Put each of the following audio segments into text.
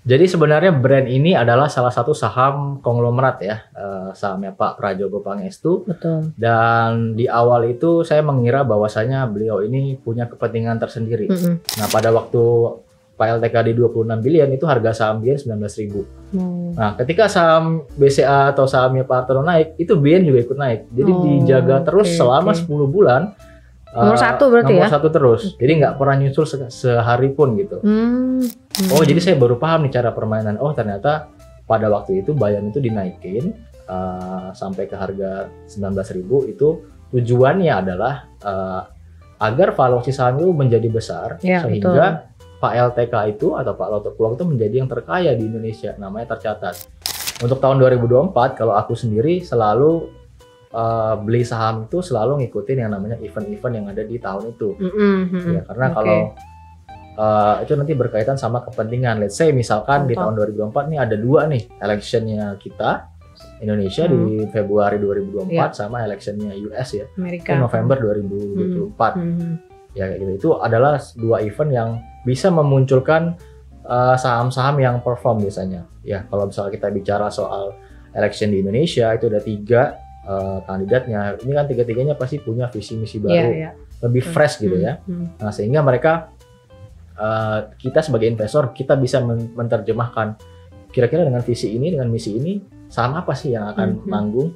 Jadi sebenarnya brand ini adalah salah satu saham konglomerat ya, sahamnya Pak Prajogo Pangestu. Betul. Dan di awal itu saya mengira bahwasanya beliau ini punya kepentingan tersendiri. Nah pada waktu Pak LTK di 26 billion itu harga saham BN 19.000. Nah ketika saham BCA atau sahamnya Pak Hartono naik, itu BN juga ikut naik. Jadi dijaga terus selama 10 bulan. Nomor satu berarti nomor satu terus. Jadi nggak pernah nyusul sehari pun gitu. Oh jadi saya baru paham nih cara permainan. Oh ternyata pada waktu itu Bayan itu dinaikin sampai ke harga 19.000 itu tujuannya adalah agar valuasi saham itu menjadi besar sehingga Pak LTK itu atau Pak Loto Peluang itu menjadi yang terkaya di Indonesia, namanya tercatat. Untuk tahun 2024 kalau aku sendiri selalu beli saham itu selalu ngikutin yang namanya event-event yang ada di tahun itu. Ya, karena kalau itu nanti berkaitan sama kepentingan. Let's say misalkan di tahun 2024 nih ada dua nih electionnya kita Indonesia di Februari 2024 sama electionnya US ya Amerika. Itu November 2024. Ya kayak gitu. Itu adalah dua event yang bisa memunculkan saham-saham yang perform biasanya. Ya kalau misalnya kita bicara soal election di Indonesia itu ada 3 kandidatnya. Ini kan tiga-tiganya pasti punya visi misi baru, lebih fresh gitu ya. Nah sehingga mereka kita sebagai investor kita bisa menerjemahkan kira-kira dengan visi ini dengan misi ini saham apa sih yang akan manggung.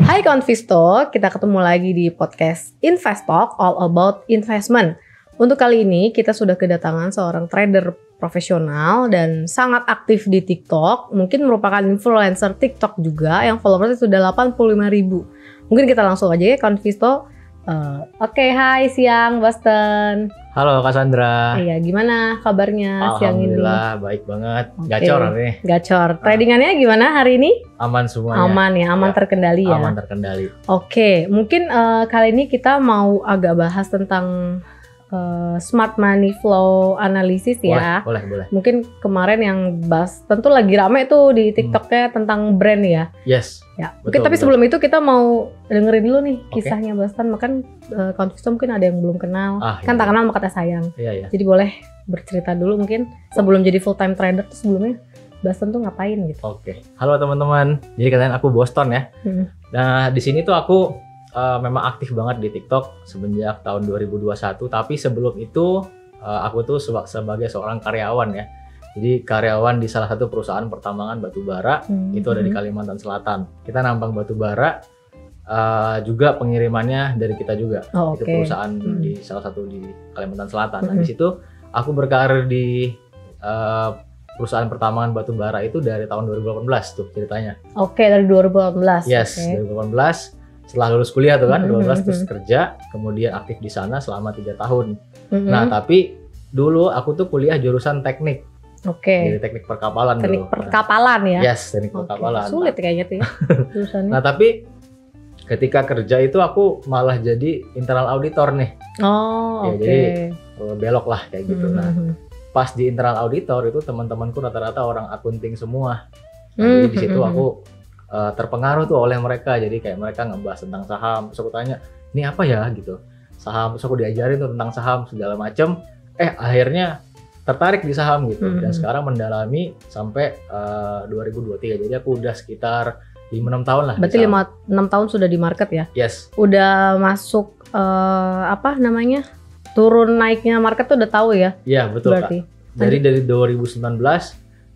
Hai Konvisto, kita ketemu lagi di podcast Investalk All About Investment. Untuk kali ini kita sudah kedatangan seorang trader profesional dan sangat aktif di TikTok. Mungkin merupakan influencer TikTok juga yang followersnya sudah 85.000. Mungkin kita langsung aja ya Konvisto. Oke, hai siang Boston. Halo Kak Sandra. Iya, gimana kabarnya siang ini? Alhamdulillah baik banget. Gacor nih. Gacor. Tradingannya gimana hari ini? Aman semuanya. Aman ya, aman terkendali ya. Aman terkendali. Oke, mungkin kali ini kita mau agak bahas tentang smart money flow analysis ya. Boleh. Mungkin kemarin yang bahas tentu lagi rame tuh di TikToknya tentang brand ya. Yes. Ya. Mungkin tapi sebelum itu kita mau dengerin dulu nih kisahnya Bastan. Makan Konvisto mungkin ada yang belum kenal. Kan tak kenal maka tak sayang. Iya. Jadi boleh bercerita dulu mungkin sebelum jadi full time trader tuh sebelumnya Bastan tuh ngapain gitu. Oke. Halo teman-teman. Jadi katanya aku Boston ya. Nah di sini tuh aku memang aktif banget di TikTok semenjak tahun 2021. Tapi sebelum itu aku tuh sebagai seorang karyawan ya. Jadi karyawan di salah satu perusahaan pertambangan batubara itu ada di Kalimantan Selatan. Kita nambang batubara juga pengirimannya dari kita juga. Itu perusahaan di salah satu di Kalimantan Selatan. Nah di situ aku berkarir di perusahaan pertambangan batubara itu dari tahun 2018 tuh ceritanya. Oke, dari 2018. Yes, 2018. Setelah lulus kuliah tuh kan, 2012 terus kerja, kemudian aktif di sana selama 3 tahun. Nah, tapi dulu aku tuh kuliah jurusan teknik. Jadi teknik perkapalan dulu. Teknik perkapalan ya? Yes, teknik perkapalan. Sulit kayaknya tuh ya jurusannya. Nah, tapi ketika kerja itu aku malah jadi internal auditor nih. Jadi belok lah kayak gitu. Nah, pas di internal auditor itu teman-temanku rata-rata orang akunting semua. Jadi di situ aku terpengaruh tuh oleh mereka. Jadi kayak mereka ngebahas tentang saham. Terus aku tanya, ini apa ya gitu saham. Terus aku diajarin tuh tentang saham segala macam. Akhirnya tertarik di saham gitu. Dan sekarang mendalami sampai 2023. Jadi aku udah sekitar 5-6 tahun lah. Berarti 5-6 tahun sudah di market ya? Yes. Udah masuk turun naiknya market tuh udah tahu ya? Iya betul berarti. Kak. Jadi dari 2019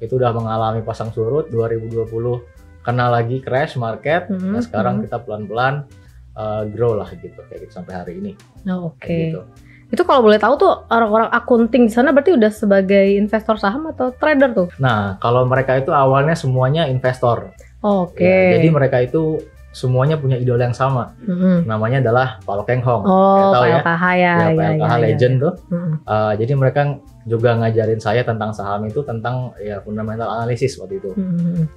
itu udah mengalami pasang surut. 2020 kena lagi crash market. Nah sekarang kita pelan-pelan grow lah gitu kayak gitu sampai hari ini. Gitu. Itu kalau boleh tahu tuh orang-orang akunting di sana berarti udah sebagai investor saham atau trader tuh? Nah kalau mereka itu awalnya semuanya investor. Ya, jadi mereka itu semuanya punya idola yang sama. Namanya adalah Pak Lo Keng Hong. Pak LKH ya. Pak LKH legend tuh. Jadi mereka juga ngajarin saya tentang saham itu, tentang ya fundamental analisis waktu itu.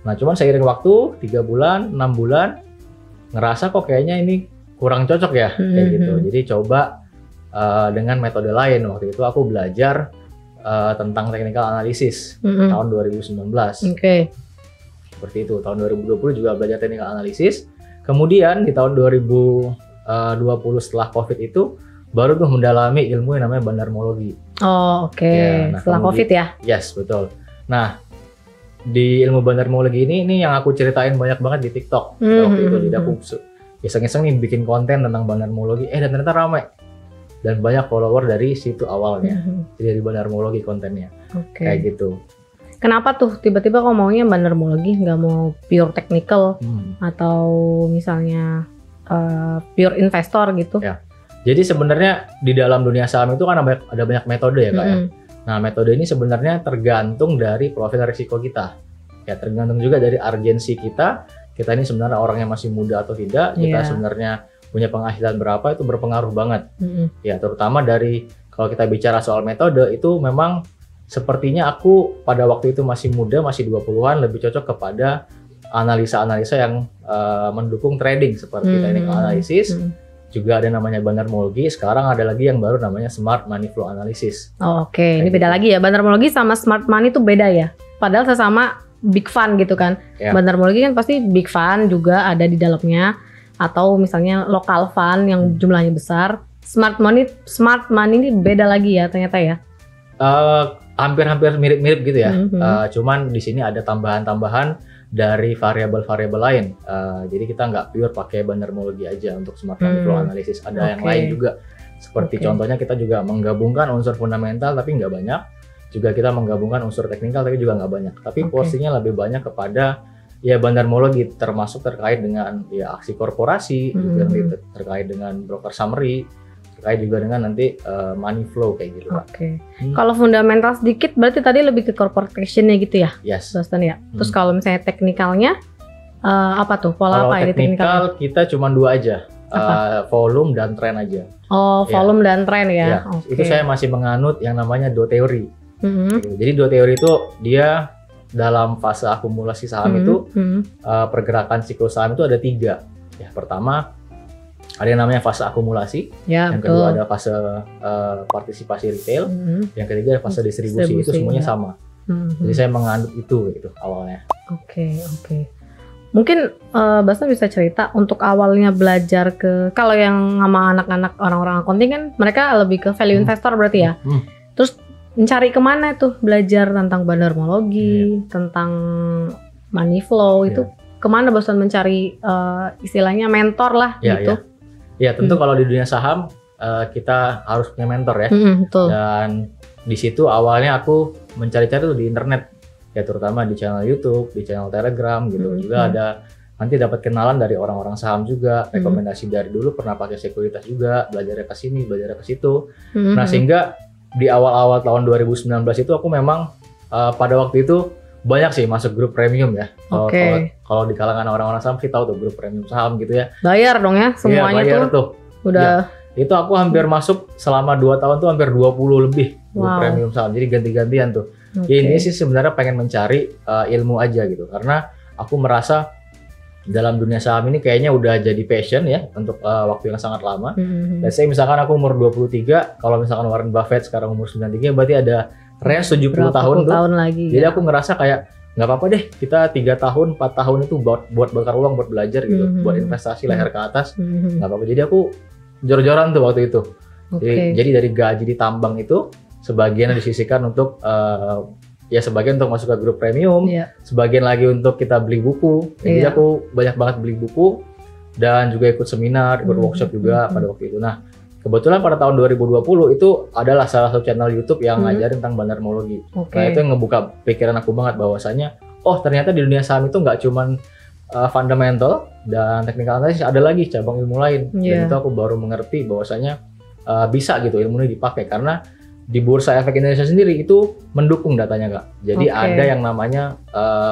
Nah cuman seiring waktu 3 bulan, 6 bulan ngerasa kok kayaknya ini kurang cocok ya kayak gitu. Jadi coba dengan metode lain. Waktu itu aku belajar tentang technical analysis tahun 2019. Seperti itu. Tahun 2020 juga belajar technical analysis. Kemudian di tahun 2021 2020 setelah COVID itu baru tuh mendalami ilmu yang namanya bandarmologi. Oh, oke. Ya, nah, setelah COVID ya? Yes, betul. Nah, di ilmu bandarmologi ini yang aku ceritain banyak banget di TikTok waktu itu. Jadi aku iseng-iseng nih bikin konten tentang bandarmologi, dan ternyata ramai dan banyak follower dari situ awalnya. Jadi dari bandarmologi kontennya. Kayak gitu. Kenapa tuh tiba-tiba kok maunya bandarmologi, nggak mau pure technical atau misalnya pure investor gitu? Ya. Jadi sebenarnya di dalam dunia saham itu kan ada banyak metode ya Kak ya. Nah metode ini sebenarnya tergantung dari profil risiko kita. Ya tergantung juga dari urgensi kita. Kita ini sebenarnya orangnya masih muda atau tidak. Kita sebenarnya punya penghasilan berapa, itu berpengaruh banget. Ya terutama dari kalau kita bicara soal metode itu memang sepertinya aku pada waktu itu masih muda, masih 20-an, lebih cocok kepada analisa-analisa yang mendukung trading seperti technical analysis. Juga ada namanya bandarmologi, sekarang ada lagi yang baru namanya smart money flow analysis. Oke. Ini beda lagi ya, bandarmologi sama smart money itu beda ya? Padahal sesama big fund gitu kan. Bandarmologi kan pasti big fund juga ada di dalamnya, atau misalnya lokal fund yang jumlahnya besar. Smart money ini beda lagi ya ternyata ya? Hampir-hampir mirip-mirip gitu ya. Cuman di sini ada tambahan-tambahan dari variabel-variabel lain. Jadi kita nggak pure pakai bandarmologi aja untuk smart money flow analysis. Ada yang lain juga. Seperti contohnya kita juga menggabungkan unsur fundamental tapi nggak banyak. Juga kita menggabungkan unsur teknikal tapi juga nggak banyak. Tapi porsinya lebih banyak kepada ya bandarmologi, termasuk terkait dengan ya aksi korporasi, juga terkait dengan broker summary, terkait juga dengan nanti money flow kayak gitu. Kalau fundamental sedikit berarti tadi lebih ke corporate action-nya gitu ya? Yes. Boston ya. Terus kalau misalnya teknikalnya apa tuh? Pola apa ini teknikalnya? Kalau teknikal kita cuma dua aja. Volume dan trend aja. Oh, volume dan trend ya. Itu saya masih menganut yang namanya Do teori. Jadi Do teori itu dia dalam fase akumulasi saham itu pergerakan siklus saham itu ada 3. Ya, pertama ada yang namanya fase akumulasi, yang kedua ada fase partisipasi retail, yang ketiga ada fase distribusi. Itu semuanya sama. Jadi saya menganut itu gitu awalnya. Oke. Mungkin Basna bisa cerita untuk awalnya belajar kalau yang sama anak-anak orang-orang accounting kan mereka lebih ke value investor berarti ya. Terus mencari kemana tuh belajar tentang bandarmologi, tentang money flow itu kemana Basna mencari istilahnya mentor lah gitu? Ya tentu kalau di dunia saham kita harus punya mentor ya. Betul. Dan di situ awalnya aku mencari-cari tuh di internet, ya terutama di channel YouTube, di channel Telegram gitu. Juga ada nanti dapat kenalan dari orang-orang saham juga, rekomendasi dari dulu pernah pakai sekuritas juga, belajar ke sini, belajar ke situ. Nah sehingga di awal-awal tahun 2019 itu aku memang pada waktu itu banyak sih masuk grup premium ya. Kalau di kalangan orang-orang saham sih tahu tuh grup premium saham gitu ya. Bayar dong ya semuanya bayar tuh. Udah. Ya, itu aku hampir masuk selama 2 tahun tuh hampir 20 lebih grup premium saham. Jadi ganti-gantian tuh. Ya ini sih sebenarnya pengen mencari ilmu aja gitu. Karena aku merasa dalam dunia saham ini kayaknya udah jadi passion ya untuk waktu yang sangat lama. Dan saya misalkan aku umur 23, kalau misalkan Warren Buffett sekarang umur 93 berarti ada range 70 tahun tuh. Lagi, jadi aku ngerasa kayak nggak apa-apa deh kita 3 tahun, 4 tahun itu buat bakar uang, buat belajar gitu, buat investasi leher ke atas, nggak apa-apa. Jadi aku jor-joran tuh waktu itu. Jadi dari gaji ditambang itu sebagian disisihkan untuk ya sebagian untuk masuk ke grup premium, sebagian lagi untuk kita beli buku. Jadi aku banyak banget beli buku dan juga ikut seminar, ikut workshop juga pada waktu itu. Nah kebetulan pada tahun 2020 itu adalah salah satu channel YouTube yang ngajarin tentang bandarmologi. Nah itu yang ngebuka pikiran aku banget bahwasanya oh ternyata di dunia saham itu nggak cuman fundamental dan technical analysis, ada lagi cabang ilmu lain. Dan itu aku baru mengerti bahwasanya bisa gitu ilmu ini dipakai karena di Bursa Efek Indonesia sendiri itu mendukung datanya Kak. Jadi ada yang namanya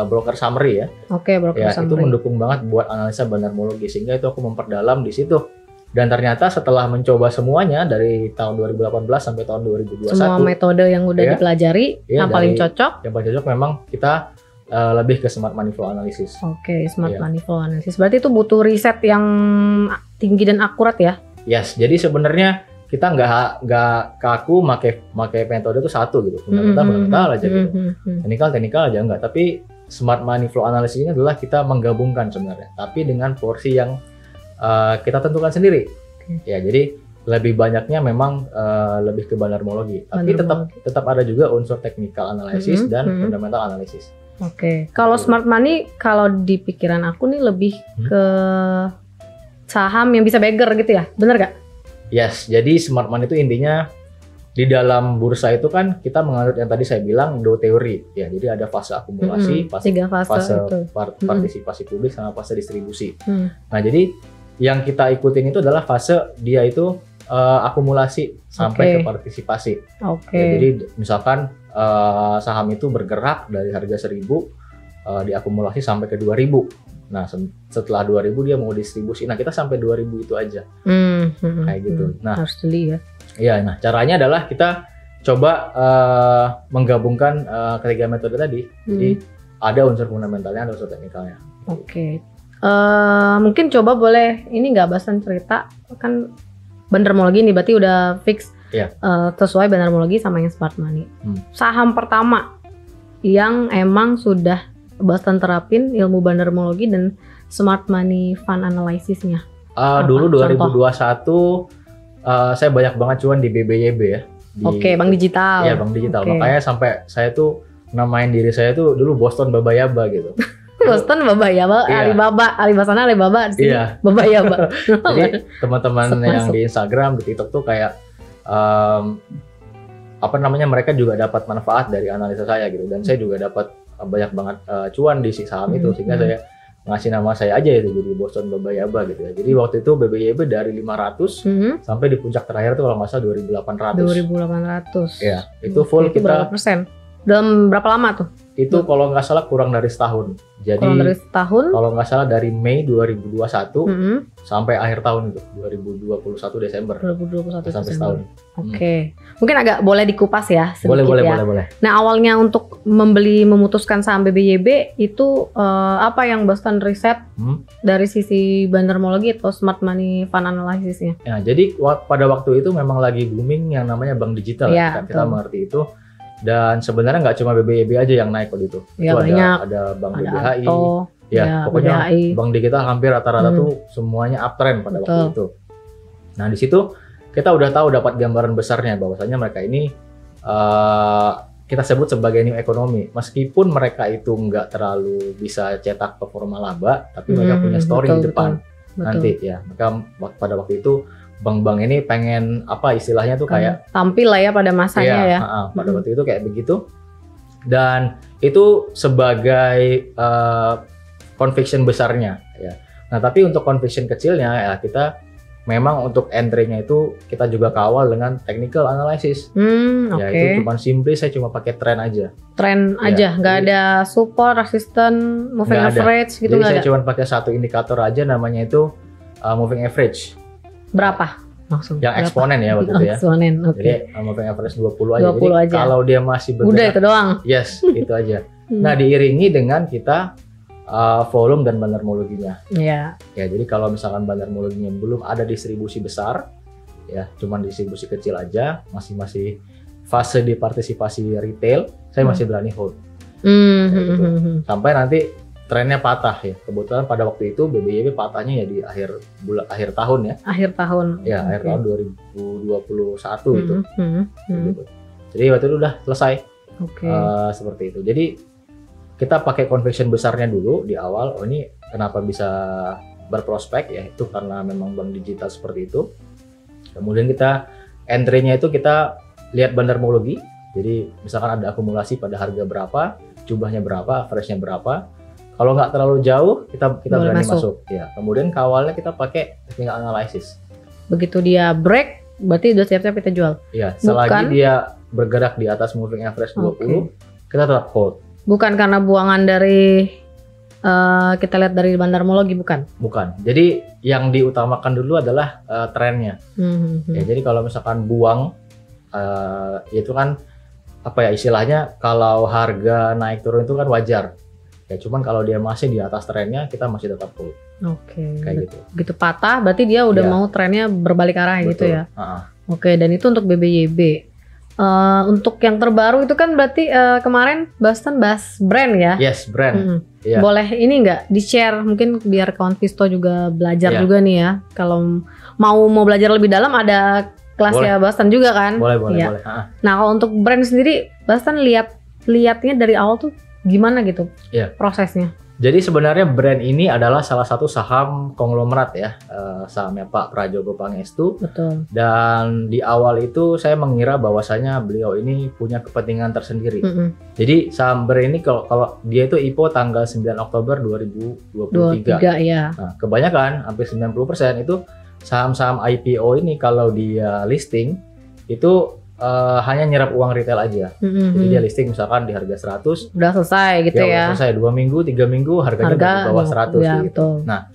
broker summary ya. Broker summary. Itu mendukung banget buat analisa bandarmologi sehingga itu aku memperdalam di situ. Dan ternyata setelah mencoba semuanya dari tahun 2018 sampai tahun 2021 semua metode yang udah dipelajari yang paling cocok? Yang paling cocok memang kita lebih ke smart money flow analysis. Smart money flow analysis. Berarti itu butuh riset yang tinggi dan akurat ya? Yes, jadi sebenarnya kita nggak kaku pakai metode itu satu gitu, fundamental aja gitu, teknikal aja enggak. Tapi smart money flow analysis ini adalah kita menggabungkan sebenarnya, tapi dengan porsi yang kita tentukan sendiri. Ya, jadi lebih banyaknya memang lebih ke bandarmologi. Tapi tetap ada juga unsur technical analysis dan fundamental analysis. Oke. Kalau smart money, kalau di pikiran aku nih lebih ke saham yang bisa beggar gitu ya, bener gak? Yes, jadi smart money itu intinya di dalam bursa itu kan kita menganut yang tadi saya bilang Dow teori ya. Jadi ada fase akumulasi, fase partisipasi publik sama fase distribusi. Nah, jadi yang kita ikutin itu adalah fase dia itu akumulasi sampai ke partisipasi. Ya, jadi misalkan saham itu bergerak dari harga 1.000 diakumulasi sampai ke 2.000. Nah, setelah 2.000 dia mau distribusi. Nah, kita sampai 2.000 itu aja. Kayak gitu. Nah, harus jeli ya. Iya, nah caranya adalah kita coba menggabungkan ketiga metode tadi. Jadi ada unsur fundamentalnya, ada unsur teknikalnya. Oke. Mungkin coba boleh ini nggak Basan cerita, kan bandarmologi nih berarti udah fix sesuai bandarmologi sama yang smart money. Saham pertama yang emang sudah Basan terapin ilmu bandarmologi dan smart money fund analysisnya. Dulu 2021 saya banyak banget cuan di BBYB ya. Oke, Bank Digital. Iya, Bank Digital. Makanya sampai saya tuh namain diri saya tuh dulu Boston Babayaba gitu. Boston Babayaba, Alibaba di sini. Babayaba. Jadi teman-teman yang di Instagram, di TikTok tuh kayak mereka juga dapat manfaat dari analisa saya gitu, dan saya juga dapat banyak banget cuan di si saham itu, sehingga saya ngasih nama saya aja itu jadi Boston Babayaba gitu ya. Jadi waktu itu BBYB dari 500 sampai di puncak terakhir tuh kalau nggak salah 2.800. Ya, itu full itu berapa persen? Dalam berapa lama tuh? Itu kalau nggak salah kurang dari setahun. Jadi kalau nggak salah dari Mei 2021 sampai akhir tahun itu 2021 Desember. 2021 sampai setahun. Oke. Mungkin agak boleh dikupas ya sedikit boleh. Nah, awalnya untuk memutuskan saham BBYB itu apa yang Boston riset dari sisi bandarmologi atau smart money fund analysisnya? Ya, jadi pada waktu itu memang lagi booming yang namanya bank digital. Ya, kita mengerti itu. Dan sebenarnya nggak cuma BBYB aja yang naik waktu itu. Ya, itu banyak. Ada Bank BBHI. Atto, pokoknya BBHI. Bank digital hampir rata-rata tuh semuanya uptrend pada waktu itu. Nah, di situ kita udah tahu dapat gambaran besarnya bahwasanya mereka ini kita sebut sebagai new economy. Meskipun mereka itu nggak terlalu bisa cetak performa laba, tapi mereka punya story di depan. Nanti ya, mereka pada waktu itu bank-bank ini pengen istilahnya tuh kayak tampil lah ya pada masanya ya. Pada waktu itu kayak begitu. Dan itu sebagai conviction besarnya ya. Nah, tapi untuk conviction kecilnya ya kita memang untuk entry-nya itu kita juga kawal dengan technical analysis. Ya itu saya cuma pakai trend aja. Trend aja, nggak ada support, resistance, moving average gitu nggak ada. Jadi saya cuma pakai satu indikator aja, namanya itu moving average. Berapa langsung? Yang eksponen ya waktu itu ya. Eksponen, Jadi moving average 20 aja. 20 aja. Kalau dia masih bergerak. Udah itu doang. Yes, itu aja. Nah, diiringi dengan kita volume dan bandarmologinya. Iya. Ya, jadi kalau misalkan bandarmologinya belum ada distribusi besar, ya, cuman distribusi kecil aja, masih fase di partisipasi retail, saya masih berani hold. Gitu. Sampai nanti trennya patah ya. Kebetulan pada waktu itu BBYB patahnya ya di akhir tahun ya. Akhir tahun. Ya, akhir tahun 2021 itu. Gitu. Jadi waktu itu udah selesai. Seperti itu. Jadi kita pakai conviction besarnya dulu di awal. Oh, ini kenapa bisa berprospek ya? Itu karena memang bank digital seperti itu. Kemudian kita entry-nya itu kita lihat bandarmologi. Jadi misalkan ada akumulasi pada harga berapa, jumlahnya berapa, average-nya berapa. Kalau nggak terlalu jauh, kita berani masuk. Ya, kemudian kawalnya kita pakai technical analysis. Begitu dia break, berarti udah siap-siap kita jual. Ya, selagi dia bergerak di atas moving average 20, kita tetap hold. Bukan karena buangan dari kita lihat dari bandarmologi, bukan? Bukan. Jadi yang diutamakan dulu adalah trennya. Ya, jadi kalau misalkan buang, itu kan istilahnya kalau harga naik turun itu kan wajar. Ya, cuman kalau dia masih di atas trennya, kita masih tetap hold. Kayak gitu. Begitu patah, berarti dia udah mau trennya berbalik arah. Betul. Gitu ya. Dan itu untuk BBYB. Untuk yang terbaru itu kan berarti kemarin Boston bahas brand ya? Yes, brand. Boleh ini nggak di-share mungkin biar kawan Visto juga belajar juga nih ya. Kalau mau belajar lebih dalam ada kelasnya Bastan juga kan? Boleh. Nah kalau untuk brand sendiri, Bastan lihatnya dari awal tuh gimana gitu prosesnya? Jadi sebenarnya brand ini adalah salah satu saham konglomerat ya, sahamnya Pak Prajogo Pangestu. Betul. Dan di awal itu saya mengira bahwasanya beliau ini punya kepentingan tersendiri. Jadi saham brand ini kalau dia itu IPO tanggal 9 Oktober 2023. Ya. Nah, kebanyakan hampir 90% itu saham-saham IPO ini kalau dia listing itu hanya nyerap uang retail aja. Jadi dia listing misalkan di harga 100. Udah selesai gitu ya. Udah selesai 2 minggu, 3 minggu harganya udah di bawah 100 ya, gitu. Nah,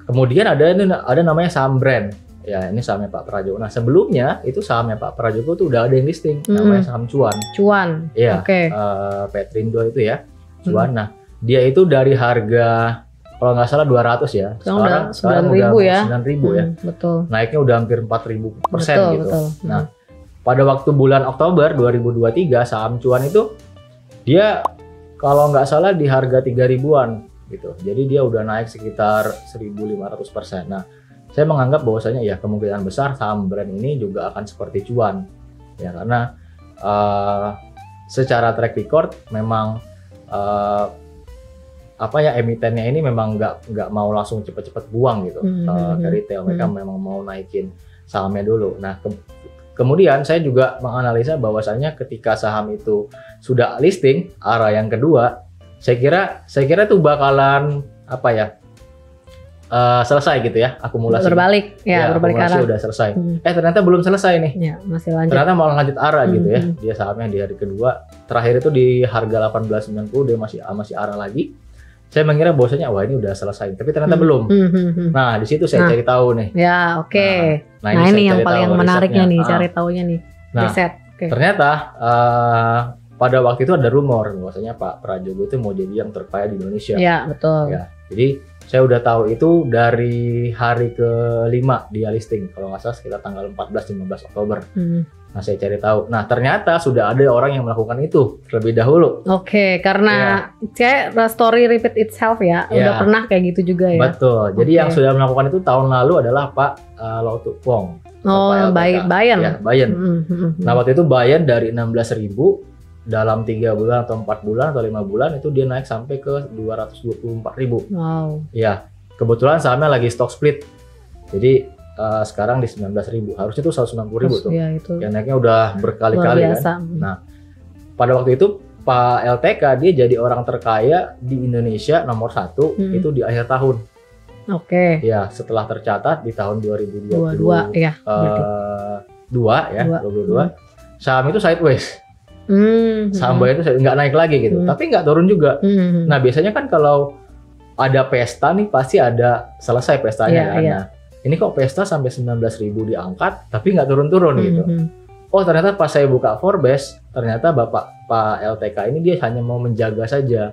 kemudian ada namanya saham brand. Ya, ini sahamnya Pak Prajogo. Nah, sebelumnya itu sahamnya Pak Prajogo tuh udah ada yang listing namanya saham Cuan. Iya. Petrindo itu ya. Cuan. Nah, dia itu dari harga kalau nggak salah 200 ya. Sekarang udah 9.000 ya. 9.000 ya. Betul. Naiknya udah hampir 4.000% gitu. Betul. Nah, pada waktu bulan Oktober 2023 saham Cuan itu dia kalau nggak salah di harga 3.000-an gitu. Jadi dia udah naik sekitar 1.500%. Nah, saya menganggap bahwasanya ya kemungkinan besar saham brand ini juga akan seperti Cuan. Ya karena secara track record memang emitennya ini memang nggak mau langsung cepet-cepet buang gitu ke retail. Mereka memang mau naikin sahamnya dulu. Nah, kemudian saya juga menganalisa bahwasannya ketika saham itu sudah listing arah yang kedua, saya kira tuh bakalan selesai gitu ya akumulasi. Berbalik arah. Udah selesai. Ternyata belum selesai nih. Ya, masih lanjut. Ternyata malah lanjut arah gitu ya. Dia sahamnya di hari kedua, terakhir itu di harga 18.90 dia masih arah lagi. Saya mengira bahwasanya wah ini udah selesai, tapi ternyata belum. Nah, di situ saya cari tahu nih. Ya, oke. Nah, ini yang paling menariknya nih, cari taunya nih. Nah, riset. Ternyata pada waktu itu ada rumor bahwasanya Pak Prajogo itu mau jadi yang terkaya di Indonesia. Ya, betul. Ya, jadi saya udah tahu itu dari hari ke-5 dia listing, kalau nggak salah sekitar tanggal 14-15 Oktober. Nah, saya cari tahu. Nah, ternyata sudah ada orang yang melakukan itu terlebih dahulu. Oke, karena kayak story repeat itself ya. Udah pernah kayak gitu juga ya. Betul. Jadi yang sudah melakukan itu tahun lalu adalah Pak Lau Tu Kwong. Bayan. Ya, Bayan. Nah, waktu itu Bayan dari 16.000 dalam 3 bulan atau 4 bulan atau 5 bulan itu dia naik sampai ke 224.000. Wow. Ya, kebetulan sahamnya lagi stock split. Jadi sekarang di 19.000, harusnya itu 190.000 tuh. Ya, itu. Yang naiknya udah berkali-kali kan. Nah, pada waktu itu Pak LTK dia jadi orang terkaya di Indonesia nomor 1 itu di akhir tahun. Oke. Ya, setelah tercatat di tahun 2022 ya. 22 saham itu sideways. Saham Bayan itu nggak naik lagi gitu, tapi nggak turun juga. Nah, biasanya kan kalau ada pesta nih pasti ada selesai pestanya kan. Nah, ini kok pesta sampai 19.000 diangkat tapi nggak turun-turun gitu. Oh, ternyata pas saya buka Forbes, ternyata Pak LTK ini dia hanya mau menjaga saja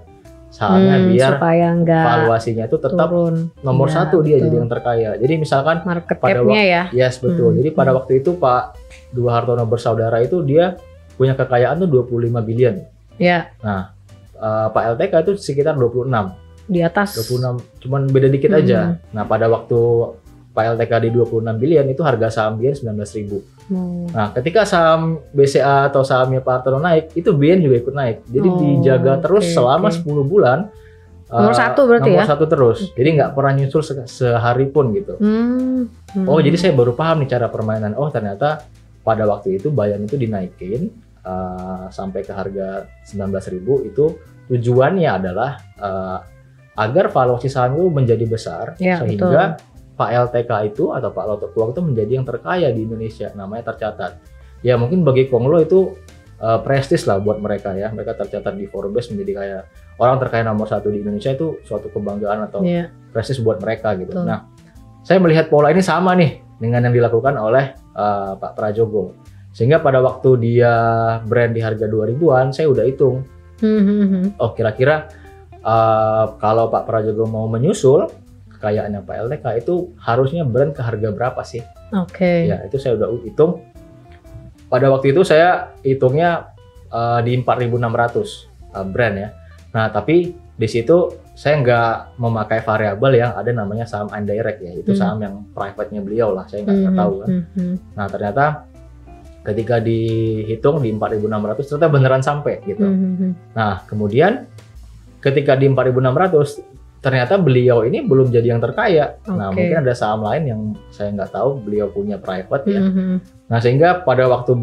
sahamnya biar valuasinya itu tetap turun. Nomor 1 dia jadi yang terkaya. Jadi misalkan market cap-nya ya. Yes, betul. Jadi pada waktu itu Pak Dua Hartono bersaudara itu dia punya kekayaan tuh 25 billion. Ya. Nah, Pak LTK itu sekitar 26. Di atas. 26, cuman beda dikit aja. Nah, pada waktu Pak LTK di 26 billion itu harga saham BN 19.000. Nah, ketika saham BCA atau sahamnya Pak Hartono naik, itu BN juga ikut naik. Jadi dijaga terus selama 10 bulan. Nomor 1 berarti nomor 1 terus. Jadi nggak pernah nyusul sehari pun gitu. Oh, jadi saya baru paham nih cara permainan. Oh, ternyata pada waktu itu Bayan itu dinaikin sampai ke harga 19.000 itu tujuannya adalah agar valuasi saham itu menjadi besar sehingga Pak LTK itu atau Pak Lau Tu Kwong itu menjadi yang terkaya di Indonesia, namanya tercatat. Ya mungkin bagi Konglo itu prestis lah buat mereka ya, mereka tercatat di Forbes menjadi kayak orang terkaya nomor 1 di Indonesia, itu suatu kebanggaan atau prestis buat mereka gitu. Nah, saya melihat pola ini sama nih dengan yang dilakukan oleh Pak Prajogo. Sehingga pada waktu dia brand di harga 2.000-an, saya udah hitung. Oh, kira-kira kalau Pak Prajogo mau menyusul kekayaannya Pak LTK itu harusnya brand ke harga berapa sih? Ya, itu saya udah hitung. Pada waktu itu saya hitungnya di 4.600 brand ya. Nah, tapi di situ saya nggak memakai variabel yang ada namanya saham indirect ya, itu saham yang private-nya beliau lah, saya nggak tahu kan. Nah ternyata ketika dihitung di 4.600 ternyata beneran sampai gitu. Nah kemudian ketika di 4.600 ternyata beliau ini belum jadi yang terkaya. Nah mungkin ada saham lain yang saya nggak tahu, beliau punya private ya. Nah sehingga pada waktu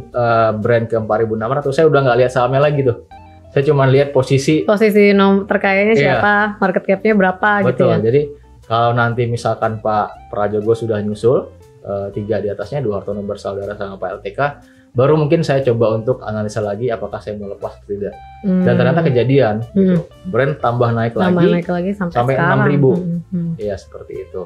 brand ke 4.600 saya udah nggak lihat sahamnya lagi tuh. Saya cuma lihat posisi terkayanya siapa, market cap-nya berapa. Betul, gitu ya. Jadi kalau nanti misalkan Pak Prajogo sudah nyusul 3 di atasnya, Dua Hartono bersaudara sama Pak LTK, baru mungkin saya coba untuk analisa lagi apakah saya mau lepas atau tidak. Dan ternyata kejadian gitu. Brand tambah naik lagi sampai 6.000. Iya seperti itu.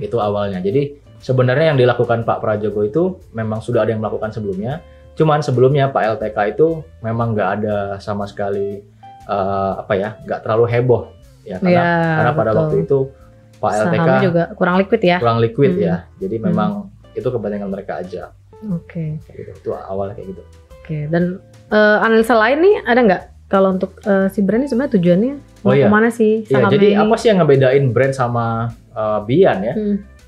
Itu awalnya. Jadi sebenarnya yang dilakukan Pak Prajogo itu memang sudah ada yang melakukan sebelumnya. Cuman sebelumnya Pak LTK itu memang nggak ada sama sekali nggak terlalu heboh ya, karena pada waktu itu Pak LTK sahamnya juga kurang liquid ya. Jadi memang itu kepentingan mereka aja. Gitu. Itu awalnya kayak gitu. Dan analisa lain nih ada nggak kalau untuk si brand ini sebenarnya tujuannya mau kemana sih sahamnya? Jadi apa sih yang ngebedain brand sama Bian ya?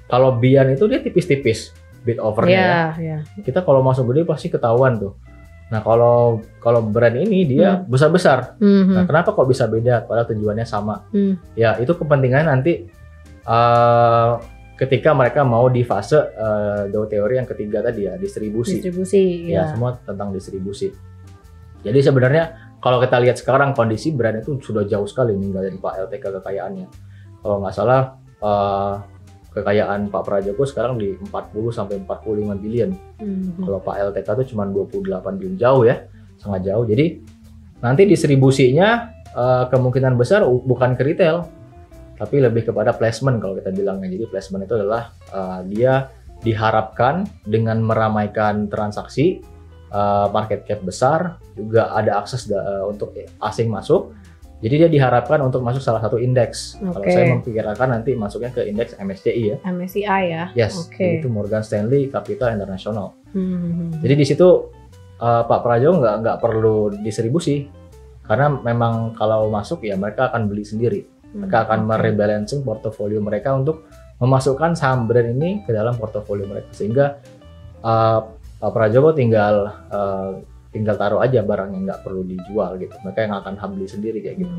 Kalau Bian itu dia tipis-tipis bid overnya ya. Kita kalau masuk gede pasti ketahuan tuh. Nah kalau brand ini dia besar-besar. Nah kenapa kok bisa beda padahal tujuannya sama? Ya itu kepentingan nanti ketika mereka mau di fase Dow teori yang ketiga tadi ya, distribusi ya. Semua tentang distribusi. Jadi sebenarnya kalau kita lihat sekarang kondisi brand itu sudah jauh sekali ninggalin Pak LTK kekayaannya. Kalau nggak salah kekayaan Pak Prajogo sekarang di 40 sampai 45 billion. Kalau Pak LTK itu cuma 28 billion, jauh ya, sangat jauh. Jadi nanti distribusinya kemungkinan besar bukan ke retail, tapi lebih kepada placement kalau kita bilangnya. Jadi placement itu adalah dia diharapkan dengan meramaikan transaksi, market cap besar, juga ada akses untuk asing masuk. Jadi dia diharapkan untuk masuk salah satu indeks. Kalau saya memperkirakan nanti masuknya ke indeks MSCI ya. MSCI ya. Yes. Itu Morgan Stanley Capital International. Jadi di situ Pak Prajogo nggak perlu distribusi, karena memang kalau masuk ya mereka akan beli sendiri. Mereka akan merebalancing portofolio mereka untuk memasukkan saham brand ini ke dalam portofolio mereka, sehingga Pak Prajogo tinggal taruh aja barang yang nggak perlu dijual gitu. Mereka yang akan beli sendiri kayak gitu.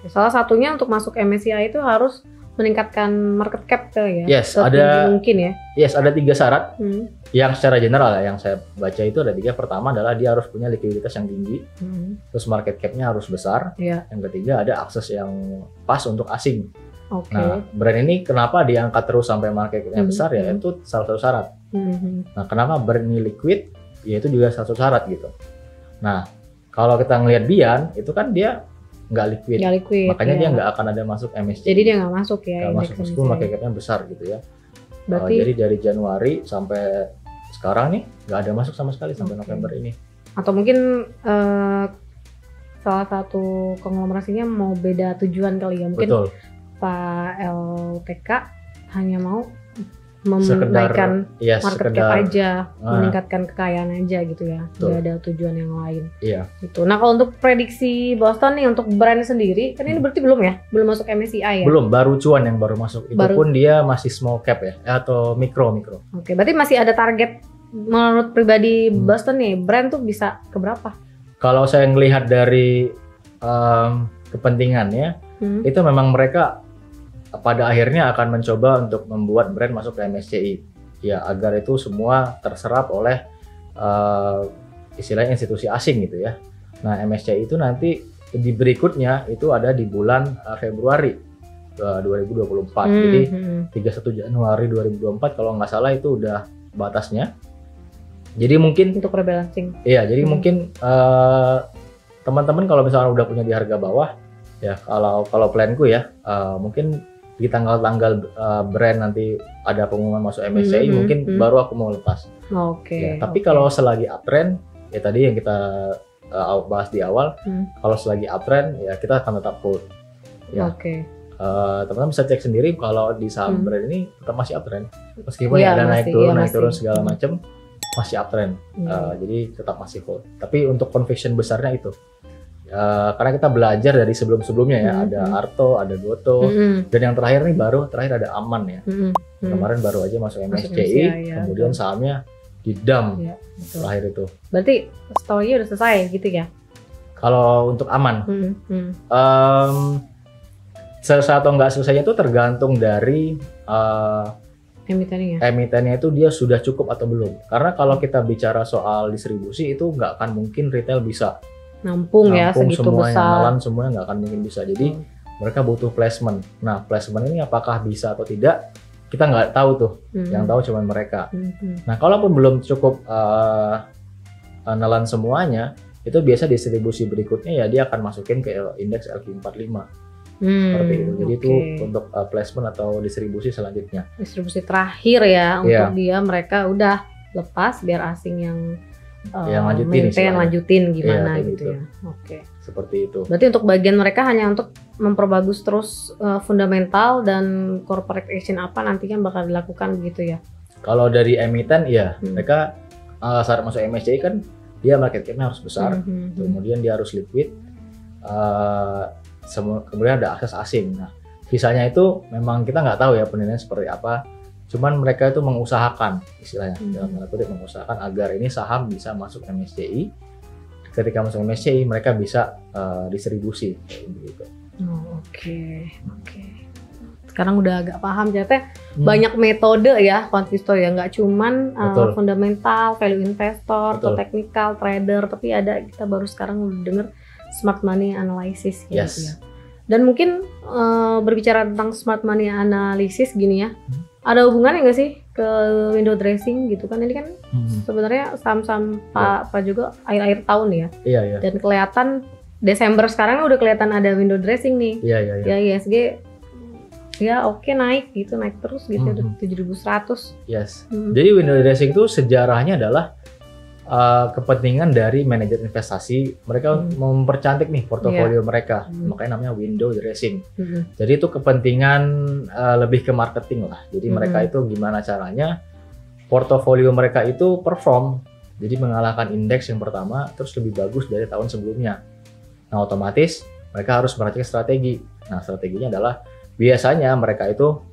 Salah satunya untuk masuk MSCI itu harus meningkatkan market cap ya. Yes, ada mungkin ya. Yes, ada 3 syarat. Yang secara general ya, yang saya baca itu ada 3. Pertama adalah dia harus punya likuiditas yang tinggi. Terus market cap-nya harus besar. Yang ketiga ada akses yang pas untuk asing. Nah, brand ini kenapa diangkat terus sampai market cap-nya besar ya? Itu salah satu syarat. Nah, kenapa brand ini liquid? Ya itu juga salah satu syarat gitu. Nah, kalau kita ngelihat Bian, itu kan dia nggak liquid. Makanya dia nggak akan ada masuk MSCI. Jadi dia nggak masuk ya. Nggak masuk, meskipun market cap-nya besar gitu ya. Jadi dari Januari sampai sekarang nih, nggak ada masuk sama sekali sampai November ini. Atau mungkin salah satu konglomerasinya mau beda tujuan kali ya. Mungkin Pak LTK hanya mau menaikkan market cap aja, meningkatkan kekayaan aja gitu ya, nggak ada tujuan yang lain. Gitu. Nah kalau untuk prediksi Boston nih untuk brand sendiri, kan ini berarti belum masuk MSCI ya? Belum, baru cuan yang baru masuk. Itu pun dia masih small cap ya, atau mikro. Berarti masih ada target menurut pribadi Boston nih, brand tuh bisa ke berapa? Kalau saya ngelihat dari kepentingannya, itu memang mereka pada akhirnya akan mencoba untuk membuat brand masuk ke MSCI ya, agar itu semua terserap oleh istilahnya institusi asing gitu ya. Nah MSCI itu nanti di berikutnya itu ada di bulan Februari 2024. Jadi 31 Januari 2024 kalau nggak salah itu udah batasnya. Jadi mungkin untuk rebalancing. Iya, jadi mungkin teman-teman kalau misalnya udah punya di harga bawah ya, kalau planku ya mungkin di tanggal-tanggal brand nanti ada pengumuman masuk MSCI, mungkin baru aku mau lepas. Tapi kalau selagi uptrend ya tadi yang kita bahas di awal, kalau selagi uptrend ya kita akan tetap hold. Ya. Teman-teman bisa cek sendiri kalau di saham brand ini tetap masih uptrend, meskipun ada naik turun segala macam, masih uptrend. Jadi tetap masih hold. Tapi untuk conviction besarnya itu Karena kita belajar dari sebelum-sebelumnya ya, ada Arto, ada Goto, dan yang terakhir nih terakhir ada Aman ya. Kemarin baru aja masuk MSCI, kemudian sahamnya di dump terakhir itu. Berarti story-nya udah selesai gitu ya? Kalau untuk Aman, selesai atau nggak selesainya itu tergantung dari emitennya itu dia sudah cukup atau belum. Karena kalau kita bicara soal distribusi itu nggak akan mungkin retail bisa nampung ya segitu semuanya, besar. nalan semuanya nggak akan mungkin bisa. Jadi mereka butuh placement. Nah placement ini apakah bisa atau tidak kita nggak tahu tuh. Yang tahu cuma mereka. Nah kalaupun belum cukup nalan semuanya, itu biasa distribusi berikutnya ya dia akan masukin ke indeks LQ45. Seperti itu. Jadi itu untuk placement atau distribusi selanjutnya. Distribusi terakhir ya untuk dia mereka udah lepas biar asing yang lanjutin gimana gitu ya. Seperti itu. Berarti untuk bagian mereka hanya untuk memperbagus terus fundamental dan corporate action apa nantinya bakal dilakukan begitu ya. Kalau dari emiten ya mereka saat masuk MSCI kan dia market cap-nya harus besar, kemudian dia harus liquid, kemudian ada akses asing. Nah, visanya itu memang kita nggak tahu ya penilaiannya seperti apa. Cuman mereka itu mengusahakan, istilahnya dalam tanda kutip mengusahakan agar ini saham bisa masuk MSCI. Ketika masuk MSCI, mereka bisa distribusi kayak gitu. Oke. Sekarang udah agak paham ternyata banyak metode ya Konsisto ya, nggak cuman fundamental, value investor, atau technical trader, tapi ada kita baru sekarang udah denger smart money analysis gitu ya. Dan mungkin berbicara tentang smart money analysis gini ya, ada hubungannya nggak sih ke window dressing gitu kan? Ini kan sebenarnya saham-saham Pak juga akhir-akhir tahun ya. Iya. Dan kelihatan Desember sekarang udah kelihatan ada window dressing nih. Iya. Ya ISG ya naik terus gitu udah 7.100. Yes. Jadi window dressing itu sejarahnya adalah kepentingan dari manajer investasi, mereka mempercantik nih portofolio mereka, makanya namanya window dressing. Jadi itu kepentingan lebih ke marketing lah. Jadi mereka itu gimana caranya portofolio mereka itu perform, jadi mengalahkan indeks yang pertama, terus lebih bagus dari tahun sebelumnya. Nah otomatis mereka harus meracik strategi. Nah strateginya adalah biasanya mereka itu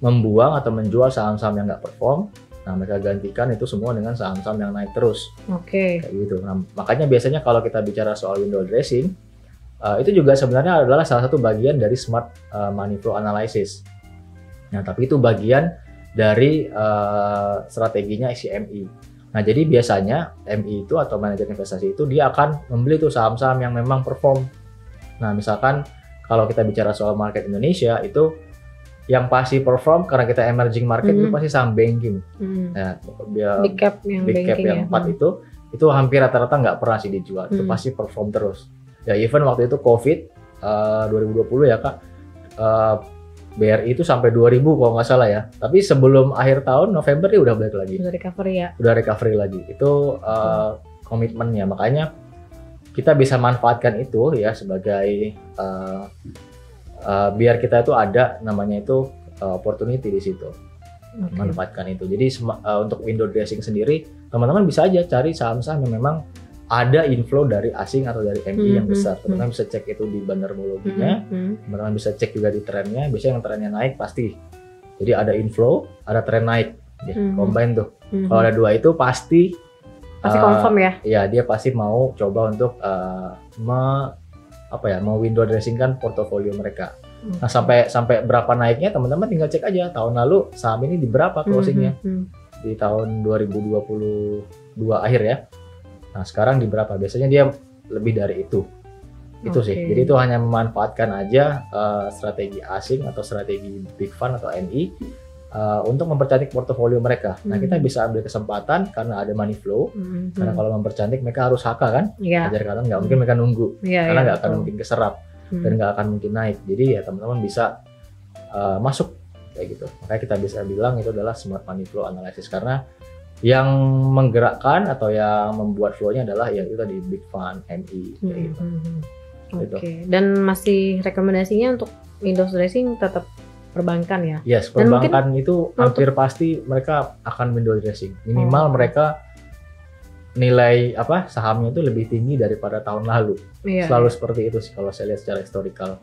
membuang atau menjual saham-saham yang nggak perform. Nah, mereka gantikan itu semua dengan saham-saham yang naik terus. Kayak gitu. Nah, makanya biasanya kalau kita bicara soal window dressing, itu juga sebenarnya adalah salah satu bagian dari smart money flow analysis. Nah, tapi itu bagian dari strateginya si MI. Nah, jadi biasanya MI itu atau manajer investasi itu dia akan membeli tuh saham-saham yang memang perform. Nah, misalkan kalau kita bicara soal market Indonesia itu yang pasti perform karena kita emerging market itu pasti saham banking. Nah, big cap yang 4 itu hampir rata-rata nggak pernah sih dijual. Itu pasti perform terus. Ya even waktu itu COVID 2020 ya Kak, BRI itu sampai 2000 kalau nggak salah ya. Tapi sebelum akhir tahun November dia udah balik lagi. Udah recovery ya. Udah recovery lagi. Itu komitmennya. Makanya kita bisa manfaatkan itu ya sebagai biar kita itu ada namanya itu opportunity di situ, manfaatkan itu. Jadi untuk window dressing sendiri teman-teman bisa aja cari saham-saham yang memang ada inflow dari asing atau dari MI yang besar. Teman-teman bisa cek itu di bandarmologinya, teman-teman bisa cek juga di trennya. Biasanya yang trennya naik pasti, jadi ada inflow, ada tren naik, combine tuh. Kalau ada dua itu pasti confirm ya? Ya dia pasti mau coba untuk mau window dressing kan portofolio mereka. Nah sampai berapa naiknya teman-teman tinggal cek aja tahun lalu saham ini di berapa closingnya di tahun 2022 akhir ya. Nah sekarang di berapa, biasanya dia lebih dari itu sih. Jadi itu hanya memanfaatkan aja strategi asing atau strategi big fund atau MI untuk mempercantik portofolio mereka. Nah kita bisa ambil kesempatan karena ada money flow. Karena kalau mempercantik mereka harus HK kan, ajar kalian nggak mungkin mereka nunggu, karena nggak akan mungkin keserap dan nggak akan mungkin naik. Jadi ya teman-teman bisa masuk kayak gitu. Makanya kita bisa bilang itu adalah smart money flow analysis, karena yang menggerakkan atau yang membuat flow-nya adalah ya itu tadi big fund, MI kayak gitu. Dan masih rekomendasinya untuk window dressing tetap perbankan ya? Yes, perbankan itu hampir pasti mereka akan window dressing. Minimal mereka nilai sahamnya itu lebih tinggi daripada tahun lalu. Selalu seperti itu sih kalau saya lihat secara historical.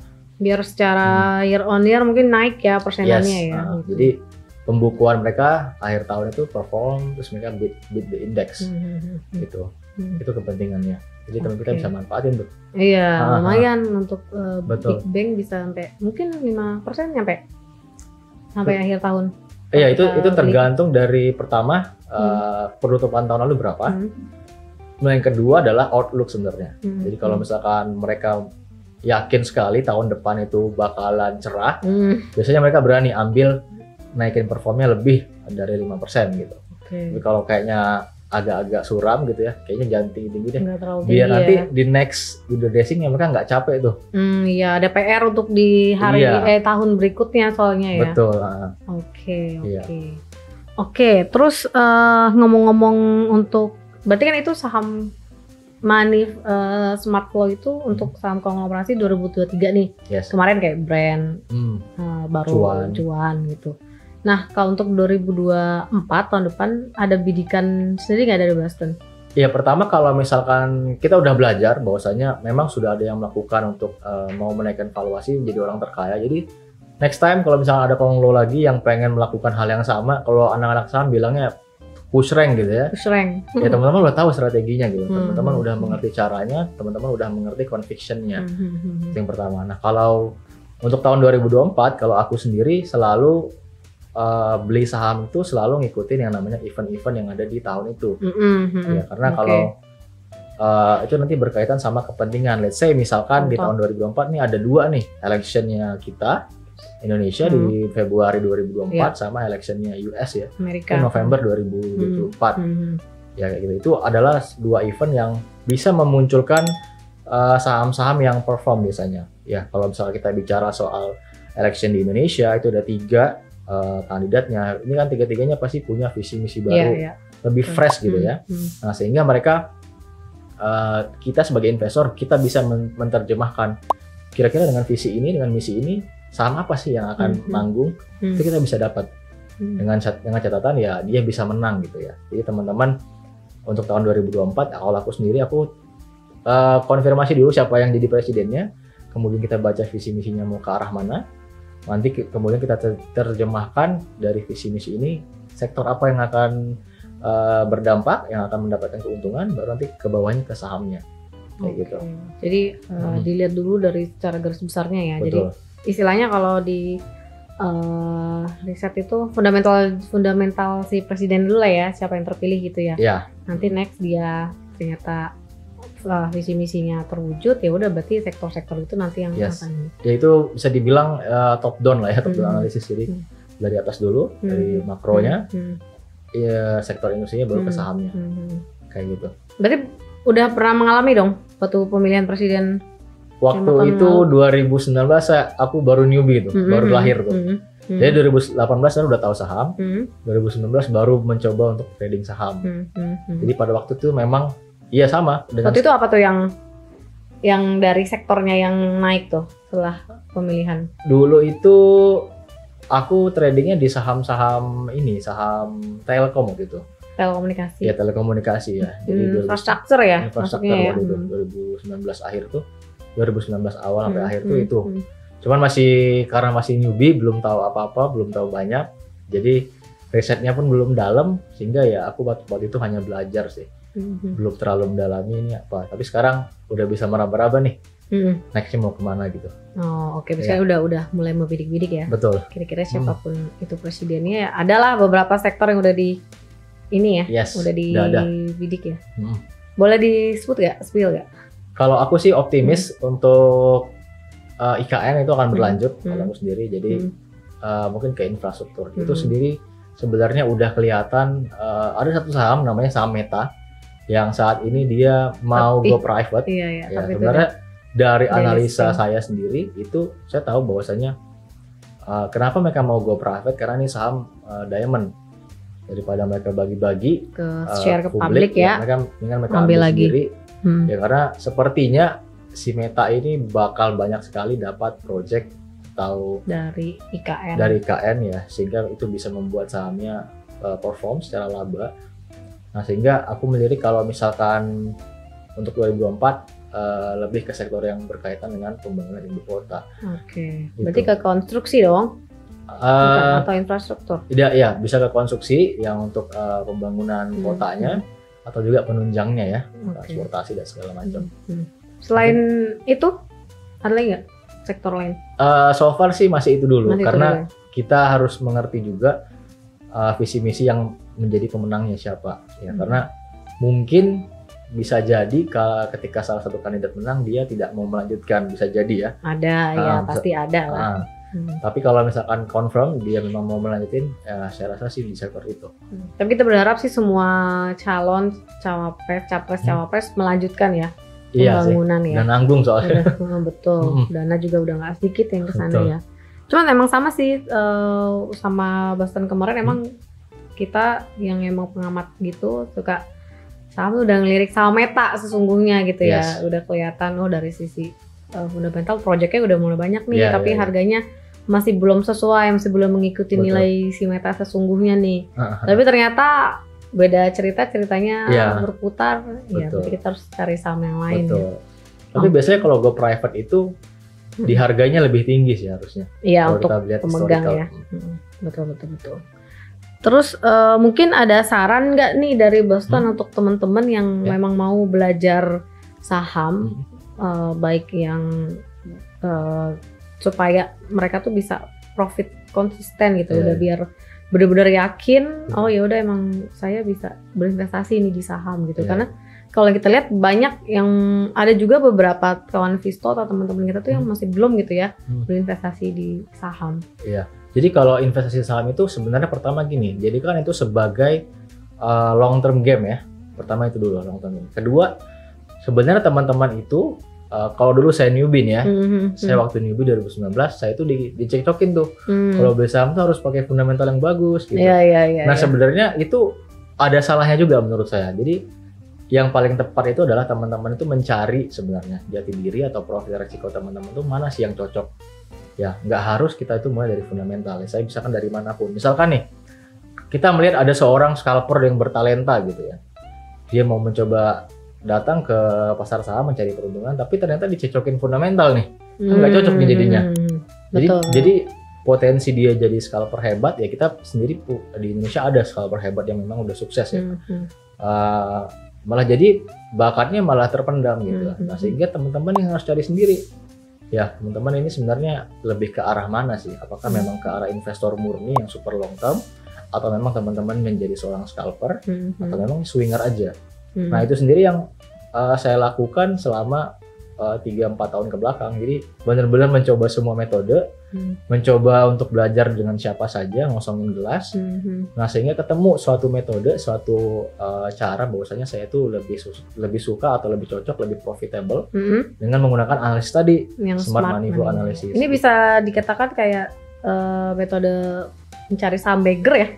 Biar secara year on year mungkin naik ya persenannya ya. Jadi pembukuan mereka akhir tahun itu perform, terus mereka beat the index gitu. Itu kepentingannya. Jadi teman kita bisa manfaatin tuh. Iya, lumayan untuk big bank bisa sampai mungkin 5% sampai akhir tahun. Iya, itu tergantung dari pertama penutupan tahun lalu berapa. Yang kedua adalah outlook sebenarnya. Jadi kalau misalkan mereka yakin sekali tahun depan itu bakalan cerah, biasanya mereka berani ambil naikin performnya lebih dari 5% gitu. Tapi kalau kayaknya agak-agak suram gitu ya, kayaknya jangan tinggi-tinggi deh. Biar nanti di next window dressing mereka nggak capek tuh. Iya, ada PR untuk di hari tahun berikutnya soalnya ya. Betul. Oke, terus ngomong-ngomong untuk, berarti kan itu saham Money Smart Flow itu untuk saham konglomerasi 2023 nih. Kemarin kayak brand baru cuan gitu. Nah, kalau untuk 2024 tahun depan ada bidikan sendiri nggak dari Boston? Ya, pertama kalau misalkan kita udah belajar bahwasanya memang sudah ada yang melakukan untuk mau menaikkan valuasi menjadi orang terkaya. Jadi next time kalau misalnya ada konglo lagi yang pengen melakukan hal yang sama, kalau anak-anak saham bilangnya push rank gitu ya. Push rank. Ya teman-teman udah tahu strateginya gitu. Teman-teman udah mengerti caranya, teman-teman udah mengerti conviction-nya. Yang pertama. Nah, kalau untuk tahun 2024 kalau aku sendiri selalu beli saham itu selalu ngikutin yang namanya event-event yang ada di tahun itu. Ya, karena kalau itu nanti berkaitan sama kepentingan. Let's say misalkan di tahun 2024 nih ada 2 nih electionnya kita Indonesia di Februari 2024 sama electionnya US ya, Amerika. November 2024. Ya kayak gitu. Itu adalah 2 event yang bisa memunculkan saham-saham yang perform biasanya. Ya kalau misalnya kita bicara soal election di Indonesia itu ada 3 kandidatnya. Ini kan 3-3-nya pasti punya visi misi baru, lebih fresh gitu ya. Nah sehingga mereka kita sebagai investor kita bisa menerjemahkan kira-kira dengan visi ini, dengan misi ini saham apa sih yang akan nanggung, itu kita bisa dapat dengan catatan ya dia bisa menang gitu ya. Jadi teman-teman untuk tahun 2024 kalau aku sendiri aku konfirmasi dulu siapa yang jadi presidennya, kemudian kita baca visi misinya mau ke arah mana, nanti kemudian kita terjemahkan dari visi misi ini sektor apa yang akan berdampak, yang akan mendapatkan keuntungan, baru nanti ke bawahnya ke sahamnya kayak gitu. Jadi dilihat dulu dari secara garis besarnya ya. Betul. Jadi istilahnya kalau di riset itu fundamental si presiden dulu lah ya, siapa yang terpilih gitu ya. Nanti next dia ternyata visi misinya terwujud, ya udah berarti sektor-sektor itu nanti yang akan. Ya itu bisa dibilang top down lah ya, top down analisis. Jadi dari atas dulu, dari makronya, ya sektor industrinya baru ke sahamnya, kayak gitu. Berarti udah pernah mengalami dong waktu pemilihan presiden? Waktu itu 2019 aku baru newbie tuh, baru lahir tuh. Jadi 2018 saya udah tahu saham, 2019 baru mencoba untuk trading saham. Jadi pada waktu itu memang iya sama. Waktu itu apa tuh yang dari sektornya yang naik tuh setelah pemilihan? Dulu itu aku tradingnya di saham-saham ini, saham telkom gitu. Telekomunikasi. Ya telekomunikasi ya. Jadi infrastruktur ya. Infrastruktur waktu itu 2019 akhir tuh. 2019 awal sampai akhir tuh itu. Cuman karena masih newbie, belum tahu apa-apa, belum tahu banyak. Jadi risetnya pun belum dalam, sehingga ya aku waktu itu hanya belajar sih. Belum terlalu mendalami ini apa. Tapi sekarang udah bisa meraba-raba nih. Nextnya mau kemana gitu. Oh oke. Misalnya udah mulai membidik-bidik ya. Betul. Kira-kira siapapun itu presidennya ya. Adalah beberapa sektor yang udah di ini ya. Udah dibidik ya. Boleh disebut gak? Spill gak? Kalau aku sih optimis untuk IKN itu akan berlanjut kalau aku sendiri. Jadi mungkin ke infrastruktur itu sendiri sebenarnya udah kelihatan. Ada satu saham namanya saham Meta yang saat ini dia mau go private. Ya, sebenarnya dari analisa saya sendiri itu saya tahu bahwasanya kenapa mereka mau go private, karena ini saham diamond. Daripada mereka bagi-bagi ke share ke publik ya, mereka ambil lagi sendiri. Ya karena sepertinya si Meta ini bakal banyak sekali dapat project atau dari IKN ya, sehingga itu bisa membuat sahamnya perform secara laba. Nah sehingga aku melirik kalau misalkan untuk 2024 lebih ke sektor yang berkaitan dengan pembangunan ibu kota. Oke. Gitu. Berarti ke konstruksi dong? Bukan, atau infrastruktur? Tidak, ya bisa ke konstruksi yang untuk pembangunan kotanya atau juga penunjangnya ya, transportasi dan segala macam. Selain itu ada lagi nggak sektor lain? So far sih masih itu dulu, Masih karena itu dulu. kita harus mengerti juga visi misi yang menjadi pemenangnya siapa ya, karena mungkin bisa jadi ketika salah satu kandidat menang dia tidak mau melanjutkan, bisa jadi ya. Ada ya, pasti ada lah. Tapi kalau misalkan confirm dia memang mau melanjutin, ya saya rasa sih di sektor itu. Tapi kita berharap sih semua calon capres melanjutkan ya pembangunan ya. Dan nanggung soalnya. Betul. Dana juga udah nggak sedikit yang kesana ya. Cuman emang sama sih sama Boston kemarin, emang kita yang emang pengamat gitu suka saham udah ngelirik sama Meta sesungguhnya gitu ya. Udah kelihatan dari sisi fundamental projectnya udah mulai banyak nih, tapi harganya masih belum sesuai, masih belum mengikuti nilai si Meta sesungguhnya nih. Tapi ternyata beda ceritanya berputar. Ya, berarti kita harus cari saham yang lain. Ya. Tapi biasanya kalau go private itu di harganya lebih tinggi sih harusnya. Iya, untuk pemegang ya. Betul. Terus mungkin ada saran nggak nih dari Boston untuk teman-teman yang memang mau belajar saham, baik yang supaya mereka tuh bisa profit konsisten gitu, udah biar benar-benar yakin, oh ya udah emang saya bisa berinvestasi ini di saham gitu. Karena kalau kita lihat banyak yang ada juga beberapa kawan Visto atau teman-teman kita tuh yang masih belum gitu ya berinvestasi di saham. Iya. Jadi kalau investasi saham itu sebenarnya pertama gini, jadi kan itu sebagai long term game ya. Pertama itu dulu long term game. Kedua, sebenarnya teman-teman itu kalau dulu saya newbie ya, saya waktu newbie 2019, saya itu dicekcokin tuh. Kalau beli saham tuh harus pakai fundamental yang bagus gitu. Nah sebenarnya itu ada salahnya juga menurut saya. Jadi yang paling tepat itu adalah teman-teman itu mencari sebenarnya jati diri atau profil resiko teman-teman itu mana sih yang cocok. Ya nggak harus kita itu mulai dari fundamental. Ya, saya misalkan dari manapun. Misalkan nih kita melihat ada seorang scalper yang bertalenta gitu ya. Dia mau mencoba datang ke pasar saham mencari peruntungan, tapi ternyata dicecokin fundamental nih, kan nggak cocok nih jadinya. Jadi potensi dia jadi scalper hebat ya, kita sendiri di Indonesia ada scalper hebat yang memang udah sukses ya. Malah jadi bakatnya malah terpendam gitu. Nah sehingga teman-teman yang harus cari sendiri. Ya teman-teman ini sebenarnya lebih ke arah mana sih? Apakah memang ke arah investor murni yang super long term, atau memang teman-teman menjadi seorang scalper, atau memang swinger aja? Nah itu sendiri yang saya lakukan selama 3-4 tahun ke belakang. Jadi benar-benar mencoba semua metode, mencoba untuk belajar dengan siapa saja, ngosongin gelas. Nah sehingga ketemu suatu metode, suatu cara bahwasanya saya itu lebih suka atau lebih cocok, lebih profitable dengan menggunakan analisis tadi, yang smart money flow analysis. Ini bisa dikatakan kayak metode mencari saham bagger ya?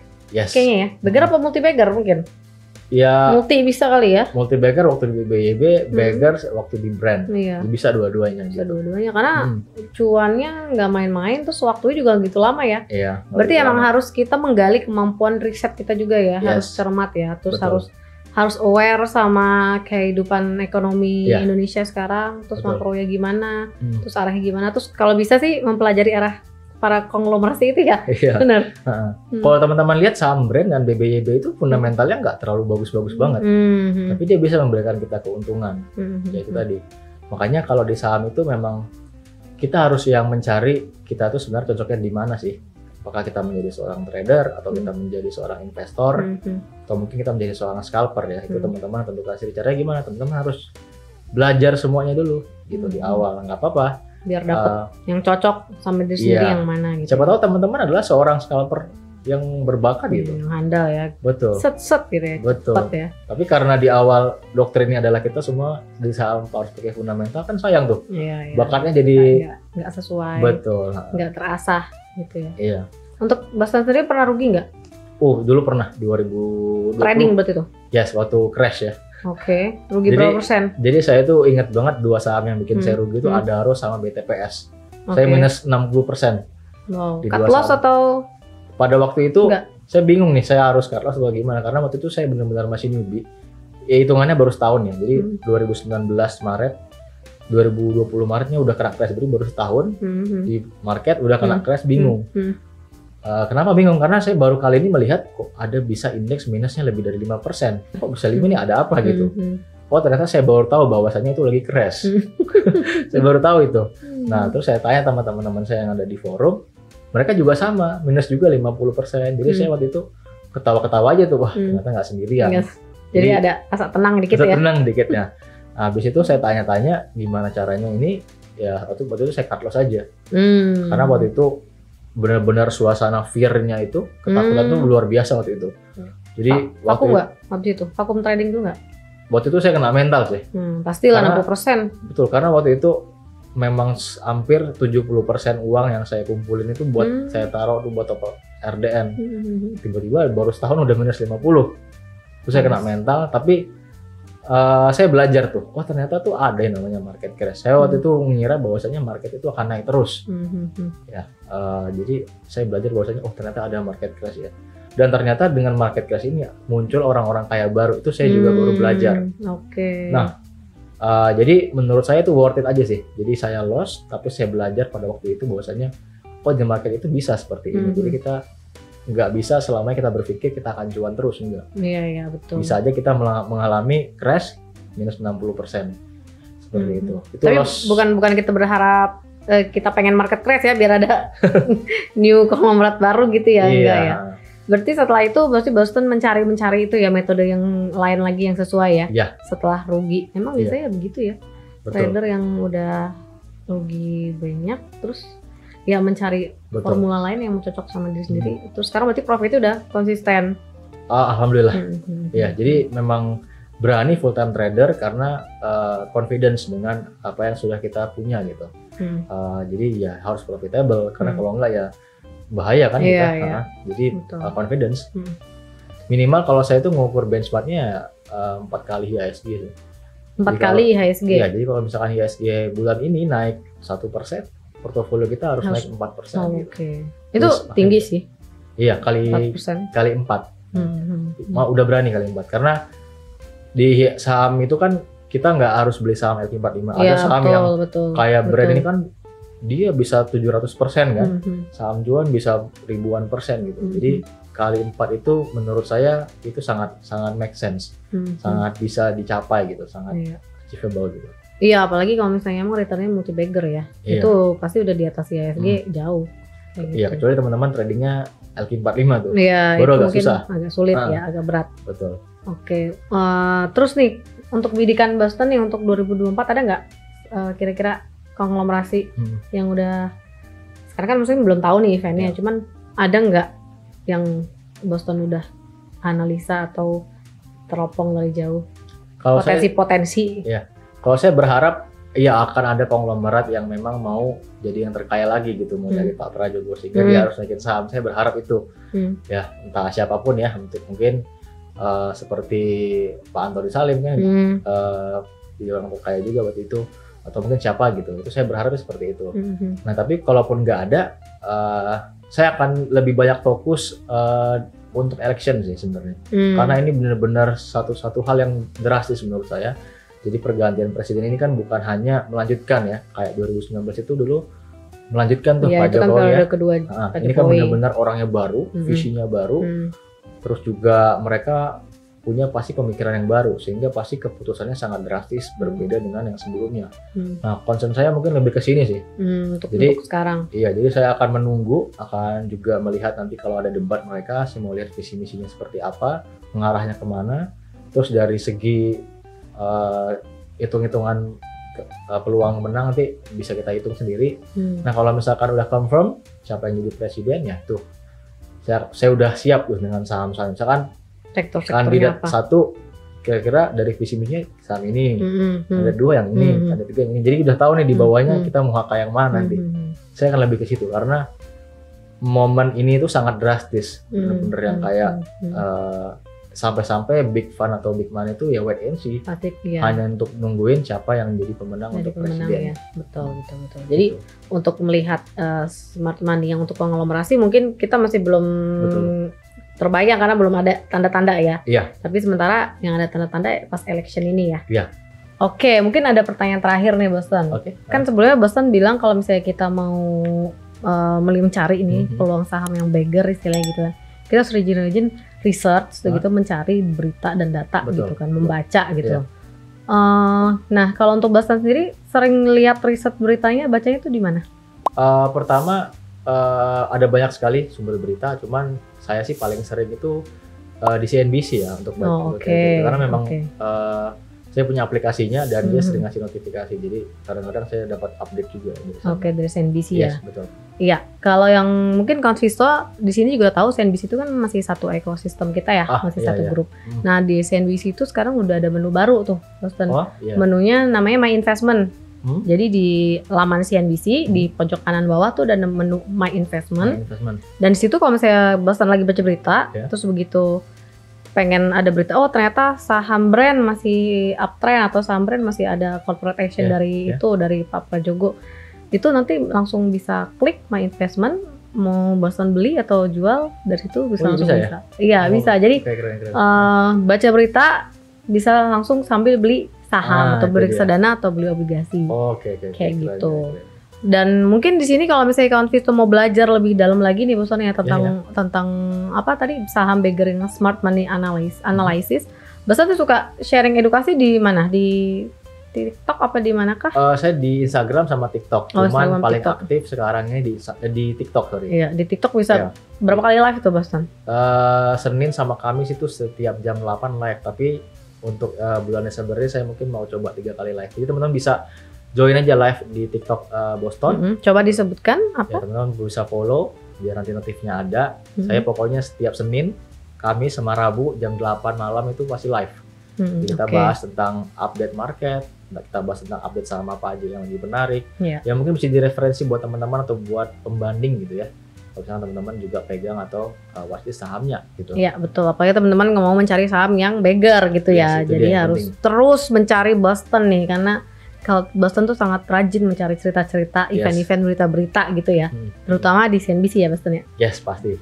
Kayaknya ya. Bagger apa multi bagger mungkin? Ya, multi bisa kali ya. Multi bagger waktu di BYB, bagger waktu di brand. Bisa dua-duanya. Bisa dua-duanya karena cuannya nggak main-main, terus waktunya juga gitu lama ya. Iya. Berarti emang harus kita menggali kemampuan riset kita juga ya, harus cermat ya, terus harus aware sama kehidupan ekonomi Indonesia sekarang, terus makronya gimana, terus arahnya gimana, terus kalau bisa sih mempelajari arah para konglomerasi itu ya. Benar. Kalau teman-teman lihat saham brand dan BBYB itu fundamentalnya nggak terlalu bagus-bagus banget, tapi dia bisa memberikan kita keuntungan. Ya itu tadi. Makanya kalau di saham itu memang kita harus yang mencari kita tuh sebenarnya cocoknya di mana sih? Apakah kita menjadi seorang trader atau kita menjadi seorang investor atau mungkin kita menjadi seorang scalper ya? Itu teman-teman tentukan sendiri. Caranya gimana? Teman-teman harus belajar semuanya dulu gitu di awal. Nggak apa-apa. Biar dapat yang cocok sama diri sendiri yang mana gitu. Siapa tahu teman-teman adalah seorang scalper yang berbakat gitu. Yang handal ya. Betul. Set gitu ya. Betul. Cepat ya. Tapi karena di awal doktrinnya adalah kita semua di saham harus pakai fundamental, kan sayang tuh. Iya. Bakatnya jadi nggak sesuai. Betul. Nggak terasah gitu ya. Iya. Untuk Boston sendiri pernah rugi nggak? Dulu pernah 2020. Trading berarti tuh? Yes, waktu crash ya. Oke, rugi berapa persen? Jadi saya tuh ingat banget dua saham yang bikin saya rugi itu Adaro sama BTPS. Saya minus 60%. Wow. Cut loss atau? Pada waktu itu saya bingung nih, saya harus cut loss atau gimana, karena waktu itu saya benar-benar masih newbie. Ya hitungannya baru setahun ya, jadi 2019 Maret, 2020 Maretnya udah kena crash, berarti baru setahun di market udah kena crash, bingung. Kenapa bingung? Karena saya baru kali ini melihat kok ada bisa indeks minusnya lebih dari 5%. Kok bisa 5 nih, ada apa gitu. Oh ternyata saya baru tahu bahwasannya itu lagi crash. Saya baru tahu itu. Nah terus saya tanya sama teman-teman saya yang ada di forum, mereka juga sama, minus juga 50%. Jadi saya waktu itu ketawa-ketawa aja tuh, wah ternyata nggak sendirian. Jadi ada rasa tenang dikit ya? Tenang dikit ya. Nah, habis itu saya tanya-tanya gimana caranya ini, ya waktu itu saya cut loss aja. Karena waktu itu benar-benar suasana fear-nya itu, ketakutan tuh luar biasa waktu itu. Jadi vakum nggak waktu itu? Vakum trading tuh nggak? Waktu itu saya kena mental sih. Pastilah 60%. Betul, karena waktu itu memang hampir 70% uang yang saya kumpulin itu buat saya taruh tuh buat top RDN. Tiba-tiba baru setahun udah minus 50. Terus saya kena mental, tapi saya belajar tuh, oh ternyata tuh ada yang namanya market crash. Saya waktu itu mengira bahwasanya market itu akan naik terus. Ya, jadi saya belajar bahwasanya oh ternyata ada market crash ya. Dan ternyata dengan market crash ini muncul orang-orang kaya baru, itu saya juga baru belajar. Nah, jadi menurut saya itu worth it aja sih. Jadi saya loss, tapi saya belajar pada waktu itu bahwasanya oh di market itu bisa seperti ini. Jadi kita nggak bisa selamanya kita berpikir kita akan cuan terus, enggak. Iya betul. Bisa aja kita mengalami crash minus 60%. Seperti itu. Itu tapi loss. bukan kita berharap kita pengen market crash ya biar ada new konglomerat baru gitu ya, enggak ya. Berarti setelah itu berarti Boston mencari itu ya metode yang lain lagi yang sesuai ya. Iya. Setelah rugi. Memang biasanya begitu ya. Betul. Trader yang udah rugi banyak terus ya mencari formula lain yang cocok sama diri sendiri. Terus sekarang berarti profitnya udah konsisten. Alhamdulillah. Ya, jadi memang berani full time trader karena confidence dengan apa yang sudah kita punya gitu. Jadi ya harus profitable karena kalau enggak ya bahaya kan kita. Jadi confidence. Minimal kalau saya itu ngukur benchmarknya 4 kali IHSG. 4 kali IHSG. Iya, jadi kalau misalkan IHSG bulan ini naik 1%, portofolio kita harus naik 4%. Oke. Itu tinggi sih. Iya, kali 4. Udah berani kali 4 karena di saham itu kan kita nggak harus beli saham LQ45. Ada saham yang kayak brand ini kan dia bisa 700% kan. Saham Juan bisa ribuan persen gitu. Jadi kali 4 itu menurut saya itu sangat make sense. Sangat bisa dicapai gitu, sangat achievable gitu. Iya, apalagi kalau misalnya emang returnnya multi bagger ya, itu pasti udah di atas IHSG jauh. Iya, kecuali teman-teman tradingnya LQ45 tuh. Iya, baru itu agak susah. Agak sulit ya, agak berat. Betul. Oke, terus nih untuk bidikan Boston yang untuk 2024 ada nggak kira-kira konglomerasi yang udah sekarang kan maksudnya belum tahu nih eventnya, cuman ada nggak yang Boston udah analisa atau teropong dari jauh potensi-potensi? Iya. Kalau saya berharap ya akan ada konglomerat yang memang mau jadi yang terkaya lagi gitu, mau dari Pak Prajogo sehingga dia harus naikin saham. Saya berharap itu ya entah siapapun ya, mungkin seperti Pak Antoni Salim kan dia orang terkaya juga waktu itu, atau mungkin siapa gitu. Itu saya berharap seperti itu. Nah tapi kalaupun nggak ada, saya akan lebih banyak fokus untuk election sih sebenarnya, karena ini benar-benar satu hal yang drastis menurut saya. Jadi pergantian presiden ini kan bukan hanya melanjutkan ya, kayak 2019 itu dulu melanjutkan tuh Pak Jokowi ya. Ini kan benar-benar orangnya baru, visinya baru, terus juga mereka punya pasti pemikiran yang baru, sehingga pasti keputusannya sangat drastis berbeda dengan yang sebelumnya. Nah, concern saya mungkin lebih ke sini sih. Untuk sekarang. Iya, jadi saya akan menunggu, akan juga melihat nanti kalau ada debat mereka, saya mau lihat visi misinya seperti apa, mengarahnya kemana. Terus dari segi hitung-hitungan peluang menang nanti bisa kita hitung sendiri. Nah, kalau misalkan udah confirm siapa yang jadi presiden ya tuh, saya udah siap tuh dengan saham-saham. Misalkan kandidat apa? Satu kira-kira dari visi misinya saham ini, ada 2 yang ini, ada 3 yang ini. Jadi udah tahu nih di bawahnya kita mau haka yang mana nanti. Saya akan lebih ke situ karena momen ini tuh sangat drastis, bener-bener yang kayak sampai-sampai big fund atau big money itu ya wait and see, hanya untuk nungguin siapa yang jadi pemenang untuk presiden. Ya. Betul. Jadi untuk melihat smart money yang untuk konglomerasi mungkin kita masih belum terbayang karena belum ada tanda-tanda ya. Iya. Tapi sementara yang ada tanda-tanda pas election ini ya. Iya. Oke, mungkin ada pertanyaan terakhir nih Boston. Oke. Kan sebelumnya Boston bilang kalau misalnya kita mau mencari ini peluang saham yang beggar istilahnya gitu kan. Kita harus rajin-rajin research gitu, mencari berita dan data gitu kan, membaca gitu. Nah, kalau untuk Boston sendiri sering lihat riset beritanya, bacanya itu di mana? Pertama ada banyak sekali sumber berita, cuman saya sih paling sering itu di CNBC ya untuk baca berita. Karena memang saya punya aplikasinya dan dia sering ngasih notifikasi, jadi kadang-kadang saya dapat update juga. Dari CNBC ya. Betul. Iya, kalau yang mungkin Konvisto di sini juga tahu CNBC itu kan masih satu ekosistem kita ya, masih satu grup. Nah di CNBC itu sekarang udah ada menu baru tuh, Boston. Menunya namanya My Investment. Jadi di laman CNBC di pojok kanan bawah tuh ada menu My Investment. Dan di situ kalau misalnya Boston lagi baca berita, terus begitu pengen ada berita, oh ternyata saham brand masih uptrend atau saham brand masih ada corporate action dari Pak Prajogo, itu nanti langsung bisa klik My Investment, mau Boston beli atau jual dari situ bisa langsung bisa. Iya bisa. Jadi baca berita bisa langsung sambil beli saham atau beli reksadana atau beli obligasi. Kayak gitu. Dan mungkin di sini kalau misalnya Konvisto mau belajar lebih dalam lagi nih Boston ya tentang apa tadi saham beggar yang smart money analysis. Boston tuh suka sharing edukasi di mana? Di TikTok apa di manakah? Saya di Instagram sama TikTok. Cuman paling aktif sekarangnya di TikTok, sorry. Iya, di TikTok bisa berapa kali live itu Boston? Senin sama Kamis itu setiap jam 8 live. Tapi untuk bulan Desember ini saya mungkin mau coba 3 kali live. Jadi teman-teman bisa join aja live di TikTok Boston. Coba disebutkan apa? Ya, teman-teman bisa follow biar nanti notifnya ada. Saya pokoknya setiap Senin, Kamis sama Rabu jam 8 malam itu pasti live. Jadi kita bahas tentang update market, kita bahas tentang update saham apa aja yang lagi menarik. Ya mungkin bisa direferensi buat teman-teman atau buat pembanding gitu ya. Kalau misalnya teman-teman juga pegang atau watchlist sahamnya gitu. Iya betul, apalagi teman-teman mau mencari saham yang beggar gitu ya. Jadi harus terus mencari Boston nih, karena kalau Boston tuh sangat rajin mencari cerita-cerita, event-event, berita-berita gitu ya. Terutama di CNBC ya Boston ya? Yes, pasti.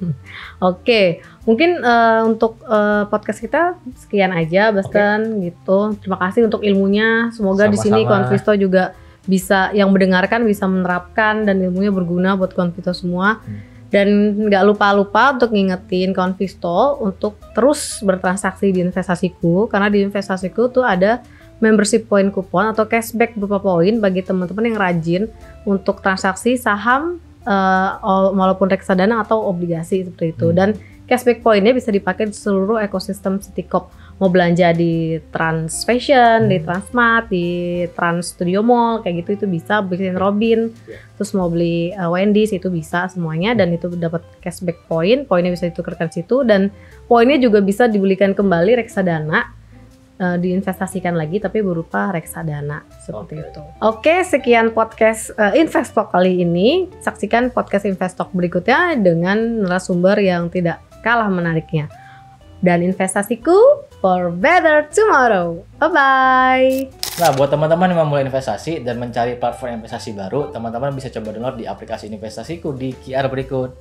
Oke, mungkin untuk podcast kita sekian aja Boston gitu. Terima kasih untuk ilmunya. Semoga di sini Konvisto juga bisa, yang mendengarkan bisa menerapkan dan ilmunya berguna buat Konvisto semua. Dan nggak lupa-lupa untuk ngingetin Konvisto untuk terus bertransaksi di investasiku, karena di investasiku tuh ada membership point kupon atau cashback berupa poin bagi teman-teman yang rajin untuk transaksi saham walaupun reksadana atau obligasi seperti itu. Dan cashback poinnya bisa dipakai di seluruh ekosistem Citycorp. Mau belanja di Trans Fashion, di Transmart, di Trans Studio Mall kayak gitu itu bisa, bikin Robin. Terus mau beli Wendy's itu bisa semuanya, dan itu dapat cashback point. Poinnya bisa ditukarkan situ, dan poinnya juga bisa dibelikan kembali reksadana, diinvestasikan lagi tapi berupa reksadana seperti itu. Oke, sekian podcast Investalk kali ini. Saksikan podcast Investalk berikutnya dengan narasumber yang tidak kalah menariknya. Dan investasiku for better tomorrow. Bye-bye. Nah, buat teman-teman yang mau mulai investasi dan mencari platform investasi baru, teman-teman bisa coba download di aplikasi Investasiku di QR berikut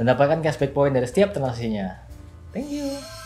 dan dapatkan cashback point dari setiap transaksinya. Thank you.